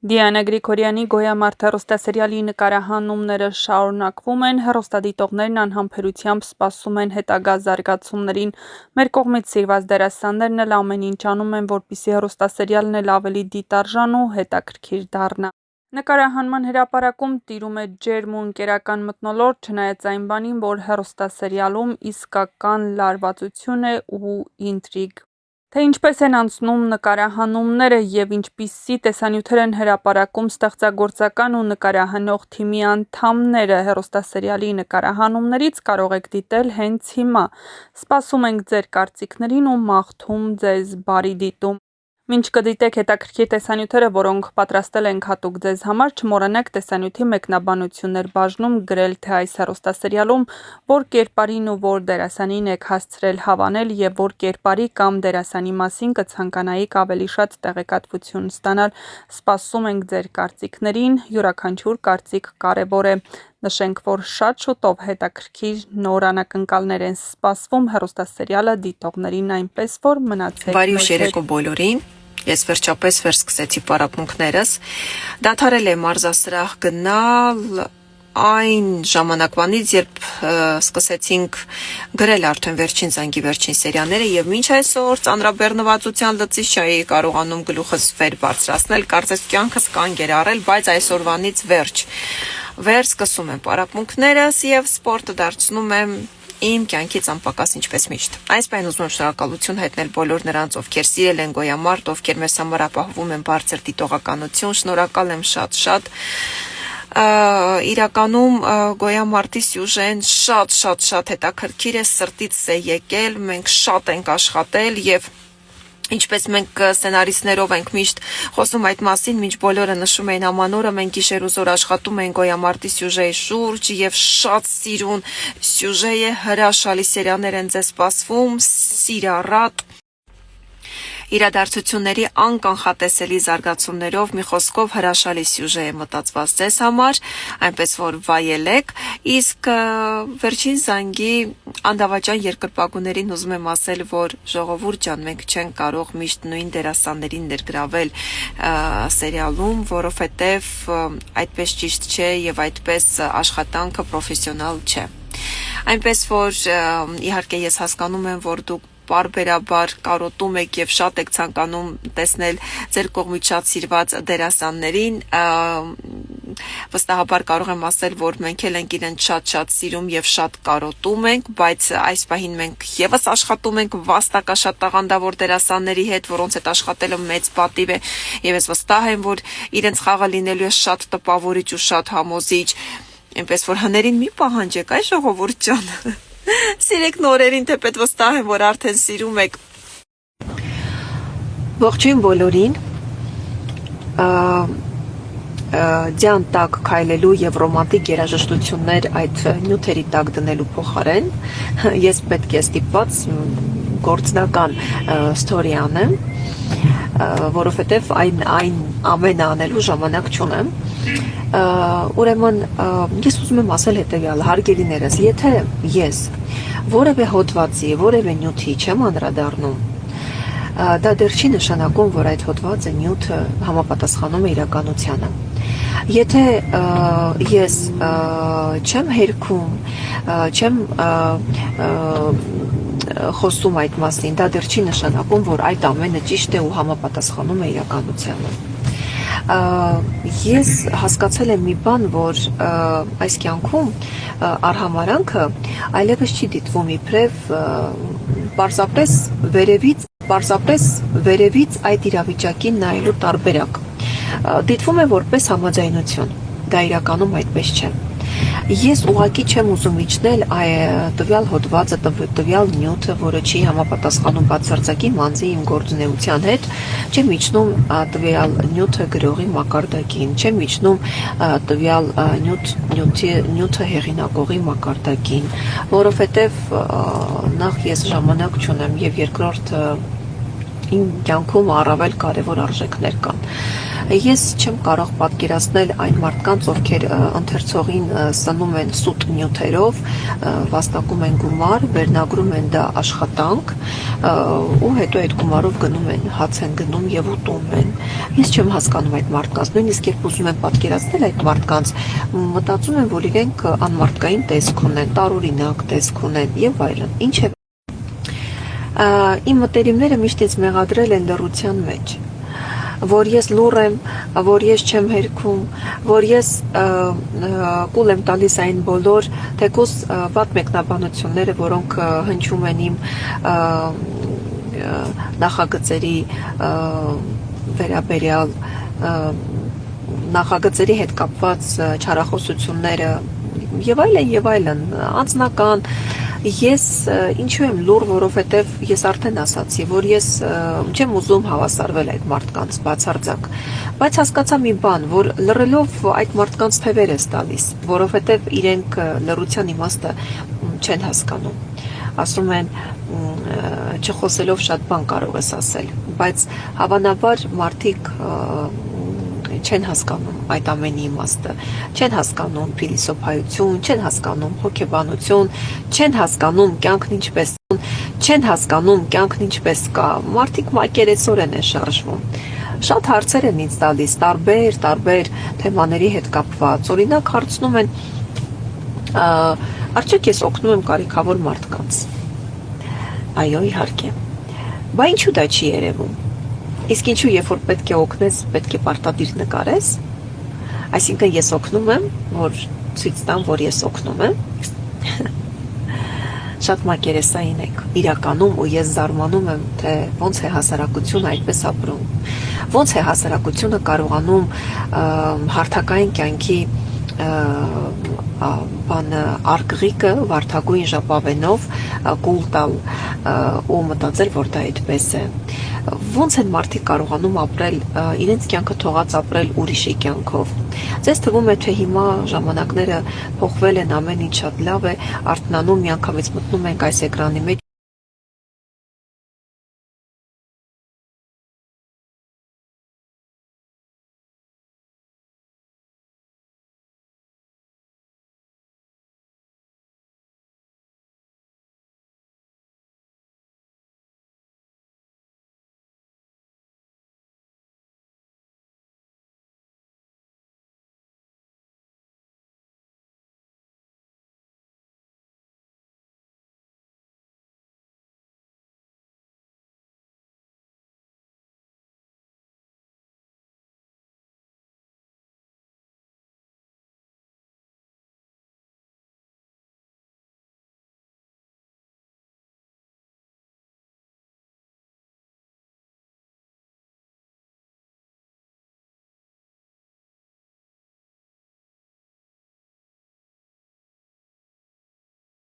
Դիանա Գրիգորյանի «Գոյամարտ» հեռուստասերիալի նկարահանումները շարունակվում են, հեռուստադիտողներն անհամբերությամբ սպասում են հետագա զարգացումներին։ Մեր կողմից սիրված դերասաններն էլ ամեն ինչ անում են, որպեսզի հեռուստասերիալն էլ ավելի դիտարժան ու հետաքրքիր դառնա։ Նկարահանման հրապարակում տիրում է ջերմ ու ընկերական մթնոլորտ, չնայած այն բանին, որ հեռուստասերիալում իսկական լարվածություն է ու ինտրիգ։ Թե ինչպես են անցնում նկարահանումները և ինչպիսի տեսանյութեր են հրապարակում ստեղծագործական ու նկարահանող թիմի անդամները հեռուստասերիալի նկարահանումներից, կարող եք դիտել հենց հիմա։ Սպասում ենք ձեր կարծիքներին ու մաղթում ձեզ բարի դիտում։ Մինչ կդիտեք հետաքրքիր տեսանյութերը, որոնք պատրաստել ենք հատուկ ձեզ համար, չմոռանաք տեսանյութի մեկնաբանություններ բաժնում գրել, թե այս հեռուստասերիալում որ կերպարին ու որ դերասանին եք հասցրել հավանել և որ կերպարի կամ դերասանի մասին կցանկանայիք ավելի շատ տեղեկատվություն ստանալ։ Սպասում ենք ձեր կարծիքներին, յուրաքանչյուր կարծիք կարևոր է։ Նշենք, որ շատ շուտով հետաքրքիր նոր անակնկալներ են սպասվում հեռուստասերիալը դիտողներին, այնպես որ մնացեք Բարի ուշ երեկո բոլորին։ Ես վերջապես վերսկսեցի պարապմունքներս։ Դադարել եմ մարզասրահ գնալ այն ժամանակվանից, երբ սկսեցինք գրել արդեն վերջին զանգի վերջին սերիաները եւ մինչ այսօր ծանրաբեռնվածության լծից չէի կարողանում գլուխս վեր բարձրացնել, կարծես կյանքս կանգ էր առել, բայց այսօրվանից վերջ սկսում եմ պարապմունքներս եւ սպորտը դարձնում եմ իմ կյանքից անպակաս ինչպես միշտ։ Այս պայն ուզում եմ շնորհակալություն հայտնել բոլոր նրանց, ովքեր սիրել են Գոյամարտ, ովքեր մեզ համար ապահովում են բարձր դիտողականություն, շնորհակալ եմ շատ։ Իրականում Գոյամարտի սյուժեն շատ հետաքրքիր է, սրտից է եկել, մենք շատ ենք աշխատել եւ ինչպես մենք սցենարիստներով ենք միշտ խոսում այդ մասին, մինչ բոլորը նշում էին ամանորը, մենք գիշեր ու զօր աշխատում ենք Գոյամարտի սյուժեի շուրջ եւ շատ սիրուն սյուժե է, հրաշալի սերիաներ են ձեզ սպասվում, սիրառատ իրադարձությունների անկանխատեսելի զարգացումներով, մի խոսքով հրաշալի սյուժե է մտածված ձեզ համար, այնպես որ վայելեք, իսկ վերջին զանգի անդավաճան երկրպագուներին ուզում եմ ասել, որ ժողովուրդ ջան, մենք չենք կարող միշտ նույն դերասաններին ներգրավել սերիալում, որովհետև այդպես ճիշտ չէ եւ այդպես աշխատանքը պրոֆեսիոնալ չէ։ Այնպես որ իհարկե ես հասկանում եմ, որ դուք բարբերաբար կարոտում եք եւ շատ եք ցանկանում տեսնել ձեր կողմից շատ սիրված դերասաններին, վստահաբար կարող եմ ասել, որ մենք էլ ենք իրեն շատ սիրում եւ շատ կարոտում ենք, բայց այս պահին մենք եւս աշխատում ենք վաստակաշատ տաղանդավոր դերասանների հետ, որոնց հետ աշխատելը մեծ պատիվ է եւ ես վստահ եմ, որ իրենց խաղը լինելու է շատ տպավորիչ ու շատ համոզիչ, այնպես որ հներին մի պահանջեք, այ ժողովուրդ ջան։ Սիրեք նորերին, թեպետ վստահ եմ, որ արդեն սիրում եք։ Ողջույն բոլորին։ Ձյան տակ քայլելու եւ ռոմանտիկ երաժշտություններ այդ նյութերի տակ դնելու փոխարեն ես պետք է ստիպված գործնական ստորի անեմ, որովհետեւ այն ամենը անելու ժամանակ չունեմ։ Ուրեմն ես ուզում եմ ասել հետեւյալը, հարգելիներս, եթե ես որևէ հոդվածի, որևէ նյութի չեմ անդրադառնում, դա դեռ չի նշանակում, որ այդ հոդվածը նյութը համապատասխանում է իրականությանը։ Եթե ես չեմ հերքում, չեմ խոսում այդ մասին, դա դեռ չի նշանակում, որ այդ ամենը ճիշտ է ու համապատասխանում է իրականությանը։ Ես հասկացել եմ մի բան, որ այս կյանքում արհամարանքը այլևս չի դիտվում իբրև պարզապես վերևից այդ իրավիճակին նայելու տարբերակ։ Դիտվում է որպես համաձայնություն, դա իրականում այդպես չէ։ Ես ուղղակի չեմ ուզում իջնել տվյալ հոդվածը, տվյալ նյութը, որը չի համապատասխանում բացարձակի մանձի իմ գործունեության հետ, չեմ իջնում տվյալ նյութը գրողի մակարդակին, չեմ իջնում տվյալ նյութը հեղինակողի մակարդակին, որովհետև նախ ես ժամանակ չունեմ եւ երկրորդ իմ կյանքում առավել կարևոր արժեքներ կան։ Ես չեմ կարող պատկերացնել այն մարդկանց, ովքեր ընթերցողին սնում են սուտ նյութերով, վաստակում են գումար, վերնագրում են դա աշխատանք ու հետո այդ գումարով գնում են, հաց են գնում եւ ուտում են։ Ես չեմ հասկանում այդ մարդկանց, նույնիսկ երբ ուզում եմ պատկերացնել այդ մարդկանց, մտածում եմ, որ իրենք անմարդկային տեսք ունեն, տարօրինակ տեսք ունեն եւ այլն։ Ինչ է իմ մտերիմները միշտ ինձ մեղադրել են լռության մեջ, որ ես լուռ եմ, որ ես չեմ հերքում, որ ես կուլ եմ տալիս այն բոլոր թեկուզ վատ մեկնաբանությունները, որոնք հնչում են իմ նախագծերի վերաբերյալ նախագծերի հետ կապված չարախոսությունները եւ այլն, անձնական ես ինչու եմ լուռ, որովհետև ես արդեն ասացի, որ ես չեմ ուզում հավասարվել այդ մարդկանց բացարձակ, բայց հասկացա մի բան, որ լռելով այդ մարդկանց թևեր ես տալիս, որովհետև իրենք լռության իմաստը չեն հասկանում, ասում են չխոսելով շատ բան կարող ես ասել, բայց հավանաբար մարդիկ չեն հասկանում այդ ամենի իմաստը, չեն հասկանում փիլիսոփայություն, չեն հասկանում հոգեբանություն, չեն հասկանում կյանքն ինչպես, չեն հասկանում կյանքն ինչպես կա, մարդիկ մակերեսորեն են շարժվում։ Շատ հարցեր են ինձ տալիս, տարբեր թեմաների հետ կապված, օրինակ հարցնում են, արդյոք ես օգնում եմ կարիքավոր մարդկանց։ Այո, իհարկե։ Բա ինչու դա չի երևում։ Իսկ ինչու երբ որ պետք է օգնես, պետք է պարտադիր նկարես, այսինքն ես օգնում եմ, որ ցույց տամ, որ ես օգնում եմ, շատ մակերեսային եք իրականում ու ես զարմանում եմ, թե ոնց է հասարակությունը այդպես ապրում, ոնց է հասարակությունը կարողանում հարթակային կյանքի արգղիկը վարդագույն ժապավենով կուլ տալ ու մտածել, որ դա այդպես է։ Ոնց են մարդիկ կարողանում ապրել, իրենց կյանքը թողած ապրել ուրիշի կյանքով։ Ձեզ թվում է, թե հիմա ժամանակները փոխվել են, ամեն ինչ շատ լավ է, արթնանում, միանգամից մտնում ենք այս էկրանի մեջ